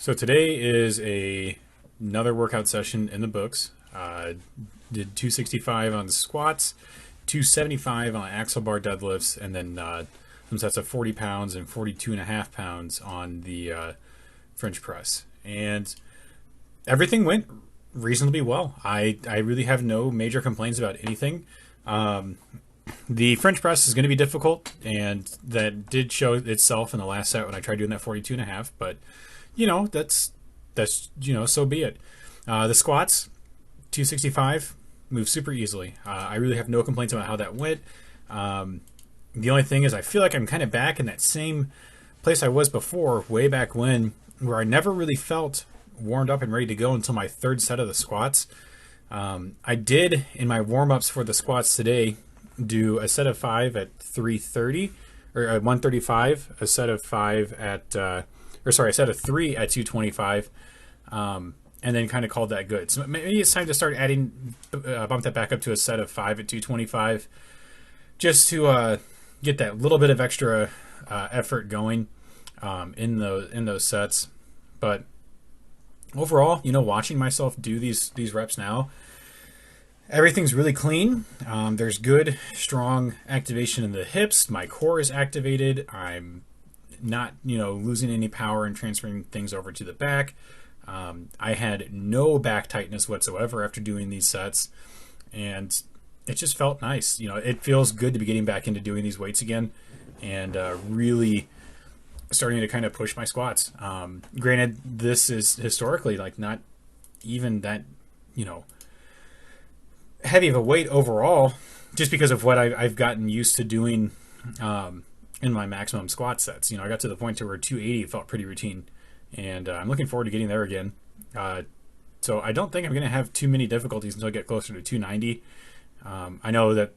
So today is another workout session in the books. Did 265 on the squats, 275 on axle bar deadlifts, and then some sets of 40 pounds and 42 and a half pounds on the French press. And everything went reasonably well. I really have no major complaints about anything. The French press is going to be difficult, and that did show itself in the last set when I tried doing that 42 and a half, but that's so be it. The squats, 265, move super easily. I really have no complaints about how that went. The only thing is I feel like I'm kind of back in that same place I was before, way back when, where I never really felt warmed up and ready to go until my third set of the squats. I did, in my warm-ups for the squats today, do a set of 5 at 330, or at 135, a set of 5 at... a set of 3 at 225, and then kind of called that good. So maybe it's time to start bump that back up to a set of 5 at 225, just to get that little bit of extra effort going in those sets. But overall, watching myself do these reps now, everything's really clean. There's good, strong activation in the hips. My core is activated. I'm not losing any power and transferring things over to the back. I had no back tightness whatsoever after doing these sets, and it just felt nice. It feels good to be getting back into doing these weights again, and really starting to kind of push my squats. Granted, this is historically not even that heavy of a weight overall, just because of what I've gotten used to doing in my maximum squat sets. I got to the point to where 280 felt pretty routine, and I'm looking forward to getting there again. So I don't think I'm going to have too many difficulties until I get closer to 290. I know that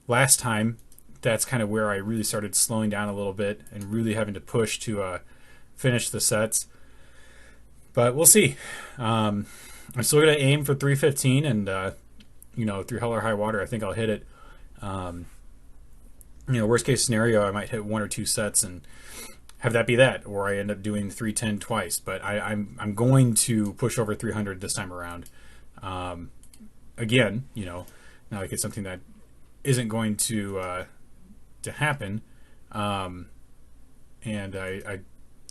last time, that's kind of where I really started slowing down a little bit and really having to push to finish the sets. But we'll see. I'm still going to aim for 315, and through hell or high water, I think I'll hit it. Worst case scenario, I might hit 1 or 2 sets and have that be that, or I end up doing 310 twice. But I'm going to push over 300 this time around. Again, not like it's something that isn't going to happen, and I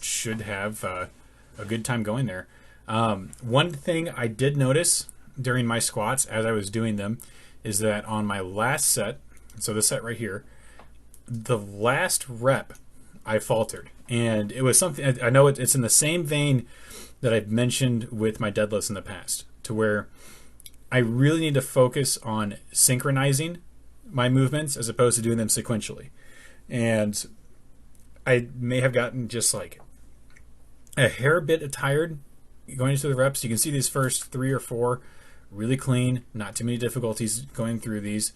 should have a good time going there. One thing I did notice during my squats as I was doing them is that on my last set, so this set right here, the last rep I faltered, and it was something I know it's in the same vein that I've mentioned with my deadlifts in the past, to where I really need to focus on synchronizing my movements as opposed to doing them sequentially. And I may have gotten just like a hair bit tired going into the reps. You can see these first 3 or 4 really clean, not too many difficulties going through these.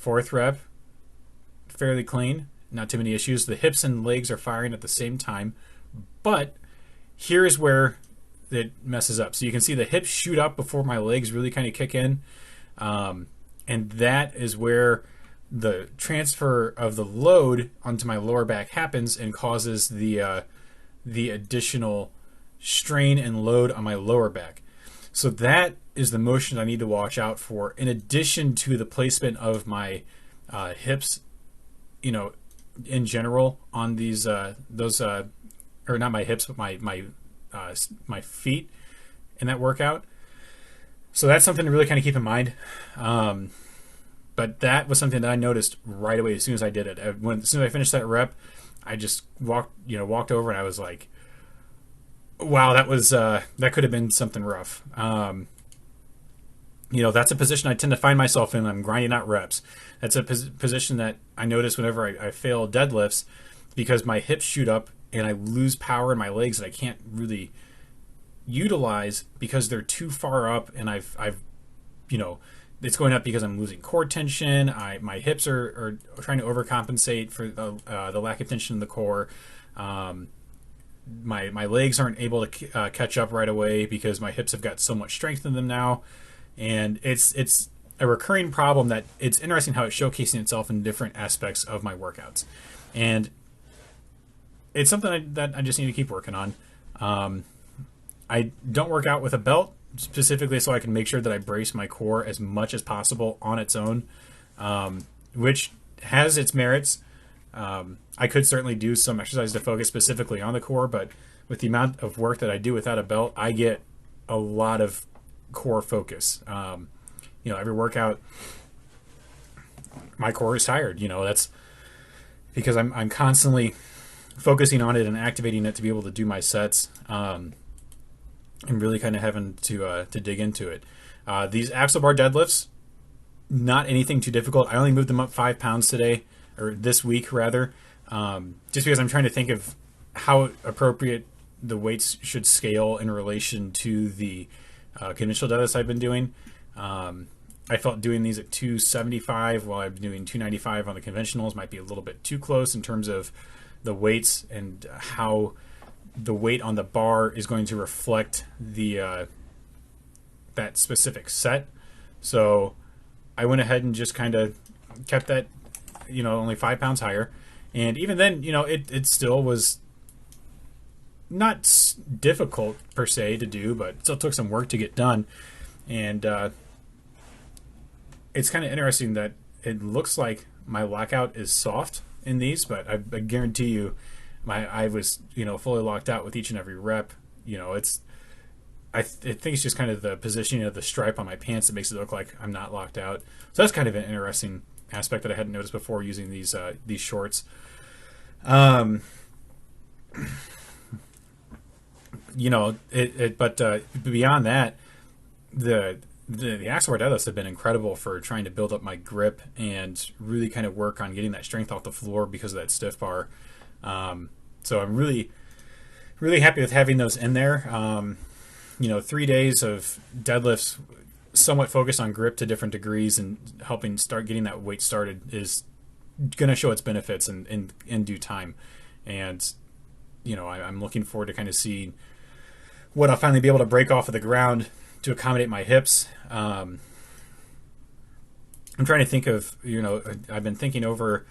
4th rep, fairly clean, not too many issues. The hips and legs are firing at the same time, but here is where it messes up. So you can see the hips shoot up before my legs really kind of kick in, and that is where the transfer of the load onto my lower back happens and causes the additional strain and load on my lower back. So that is the motion I need to watch out for, in addition to the placement of my hips, in general on these or not my hips, but my feet in that workout. So that's something to really kind of keep in mind. But that was something that I noticed right away as soon as I did it. As soon as I finished that rep, I just walked over and I was like, wow, that could have been something rough. That's a position I tend to find myself in. I'm grinding out reps. That's a position that I notice whenever I fail deadlifts, because my hips shoot up and I lose power in my legs that I can't really utilize because they're too far up, and I've it's going up because I'm losing core tension. My hips are trying to overcompensate for the lack of tension in the core. My legs aren't able to catch up right away because my hips have got so much strength in them now. And it's a recurring problem that it's interesting how it's showcasing itself in different aspects of my workouts. And it's something that I just need to keep working on. I don't work out with a belt specifically so I can make sure that I brace my core as much as possible on its own, which has its merits. I could certainly do some exercise to focus specifically on the core, but with the amount of work that I do without a belt, I get a lot of core focus. Every workout, my core is tired. That's because I'm constantly focusing on it and activating it to be able to do my sets, and really kind of having to dig into it. These axle bar deadlifts, not anything too difficult. I only moved them up 5 pounds today, or this week rather, just because I'm trying to think of how appropriate the weights should scale in relation to the conventional deadlifts I've been doing. I felt doing these at 275 while I'm doing 295 on the conventionals might be a little bit too close in terms of the weights and how the weight on the bar is going to reflect the that specific set. So I went ahead and just kind of kept that, only 5 pounds higher. And even then, it still was not difficult per se to do, but it still took some work to get done. And it's kind of interesting that it looks like my lockout is soft in these, but I guarantee you I was, fully locked out with each and every rep. I think it's just kind of the positioning of the stripe on my pants that makes it look like I'm not locked out. So that's kind of an interesting aspect that I hadn't noticed before using these shorts. But beyond that, the axle bar deadlifts have been incredible for trying to build up my grip and really kind of work on getting that strength off the floor because of that stiff bar. So I'm really, really happy with having those in there. 3 days of deadlifts somewhat focused on grip to different degrees and helping start getting that weight started is going to show its benefits in due time. And, I'm looking forward to kind of seeing what I'll finally be able to break off of the ground to accommodate my hips. I'm trying to think of, I've been thinking over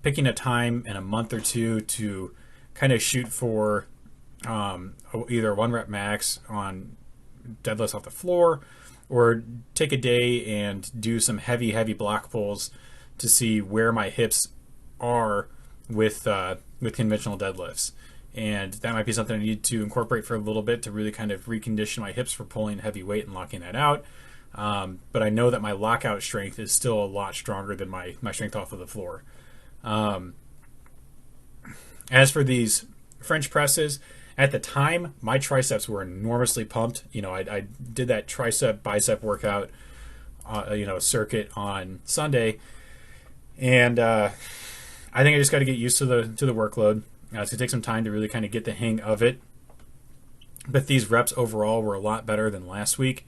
picking a time in a month or two to kind of shoot for either 1 rep max on deadlifts off the floor, or take a day and do some heavy block pulls to see where my hips are with conventional deadlifts. And that might be something I need to incorporate for a little bit to really kind of recondition my hips for pulling heavy weight and locking that out. But I know that my lockout strength is still a lot stronger than my strength off of the floor. As for these French presses, at the time, my triceps were enormously pumped. I did that tricep bicep workout, circuit on Sunday, and I think I just got to get used to the workload. It's gonna take some time to really kind of get the hang of it. But these reps overall were a lot better than last week.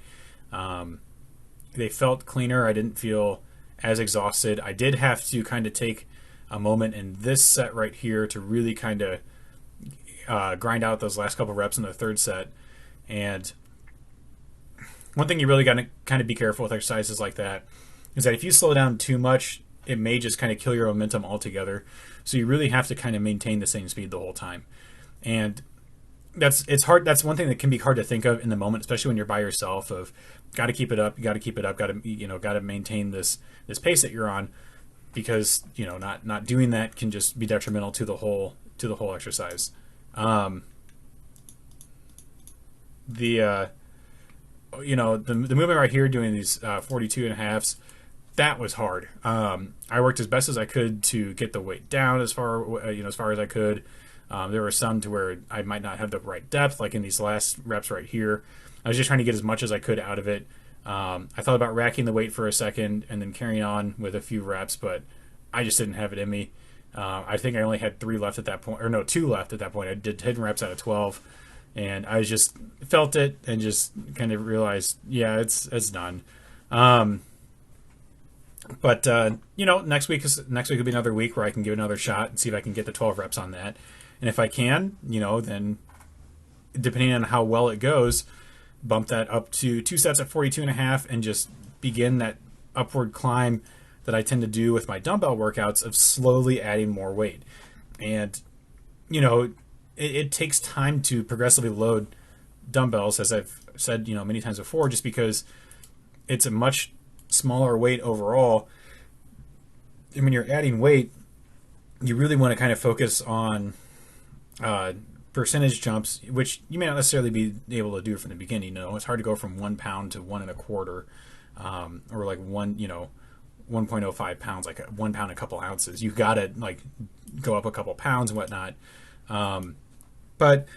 They felt cleaner. I didn't feel as exhausted. I did have to kind of take a moment in this set right here to really kind of grind out those last couple reps in the third set. And one thing you really got to kind of be careful with exercises like that is that if you slow down too much, it may just kind of kill your momentum altogether. So you really have to kind of maintain the same speed the whole time. And it's hard. That's one thing that can be hard to think of in the moment, especially when you're by yourself. Of got to keep it up, got to maintain this pace that you're on, because not doing that can just be detrimental to the whole exercise. The movement right here, doing these 42 and a halves, that was hard. I worked as best as I could to get the weight down as far as I could. There were some to where I might not have the right depth, like in these last reps right here. I was just trying to get as much as I could out of it. I thought about racking the weight for a second and then carrying on with a few reps, but I just didn't have it in me. I think I only had 3 left at that point, or no, 2 left at that point. I did 10 reps out of 12, and I just felt it and just kind of realized, yeah, it's done. But next week will be another week where I can give another shot and see if I can get the 12 reps on that. And if I can, then depending on how well it goes, bump that up to 2 sets at 42 and a half and just begin that upward climb that I tend to do with my dumbbell workouts of slowly adding more weight. And, it takes time to progressively load dumbbells, as I've said, many times before, just because it's a much smaller weight overall. And when you're adding weight, you really want to kind of focus on uh, percentage jumps, which you may not necessarily be able to do from the beginning. It's hard to go from 1 pound to 1 1/4, or like 1.05 pounds, like 1 pound a couple ounces. You got to like go up a couple pounds and whatnot. But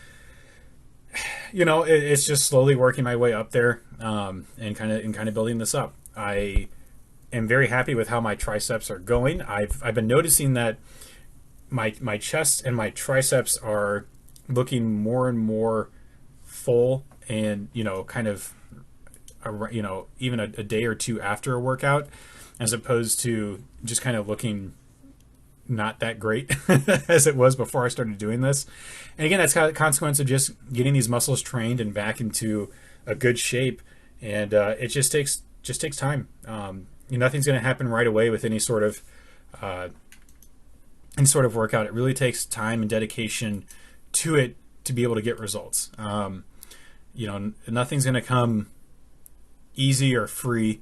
it's just slowly working my way up there, and kind of building this up. I am very happy with how my triceps are going. I've been noticing that my chest and my triceps are looking more and more full, and kind of even a day or two after a workout, as opposed to just kind of looking not that great as it was before I started doing this. And again, that's kind of a consequence of just getting these muscles trained and back into a good shape. And it just takes time. Nothing's going to happen right away with uh, any sort of workout. It really takes time and dedication to it to be able to get results. Nothing's going to come easy or free.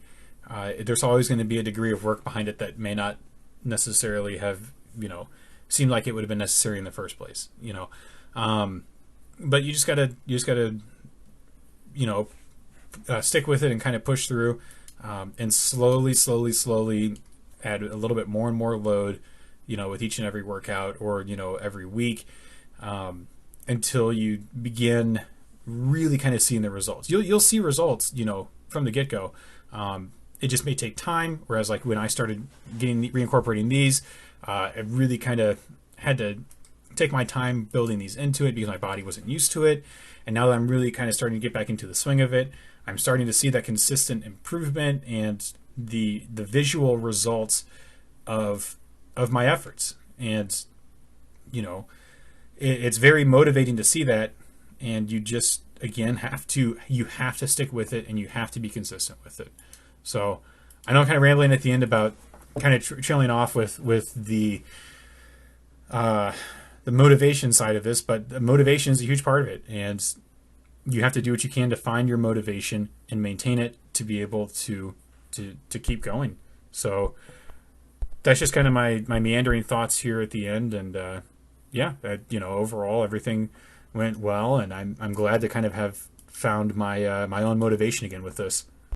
There's always going to be a degree of work behind it that may not necessarily have seemed like it would have been necessary in the first place. But you just gotta stick with it and kind of push through, and slowly add a little bit more and more load, with each and every workout, or every week, until you begin really kind of seeing the results. You'll see results, from the get go. It just may take time. Whereas like when I started reincorporating these, I really kind of had to take my time building these into it because my body wasn't used to it. And now that I'm really kind of starting to get back into the swing of it, I'm starting to see that consistent improvement and the visual results of my efforts. And it's very motivating to see that. And you just again have to stick with it, and you have to be consistent with it. So I know I'm kind of rambling at the end about kind of trailing off with the motivation side of this, but the motivation is a huge part of it, and you have to do what you can to find your motivation and maintain it to be able to keep going. So that's just kind of my meandering thoughts here at the end, and overall everything went well, and I'm glad to kind of have found my own motivation again with this.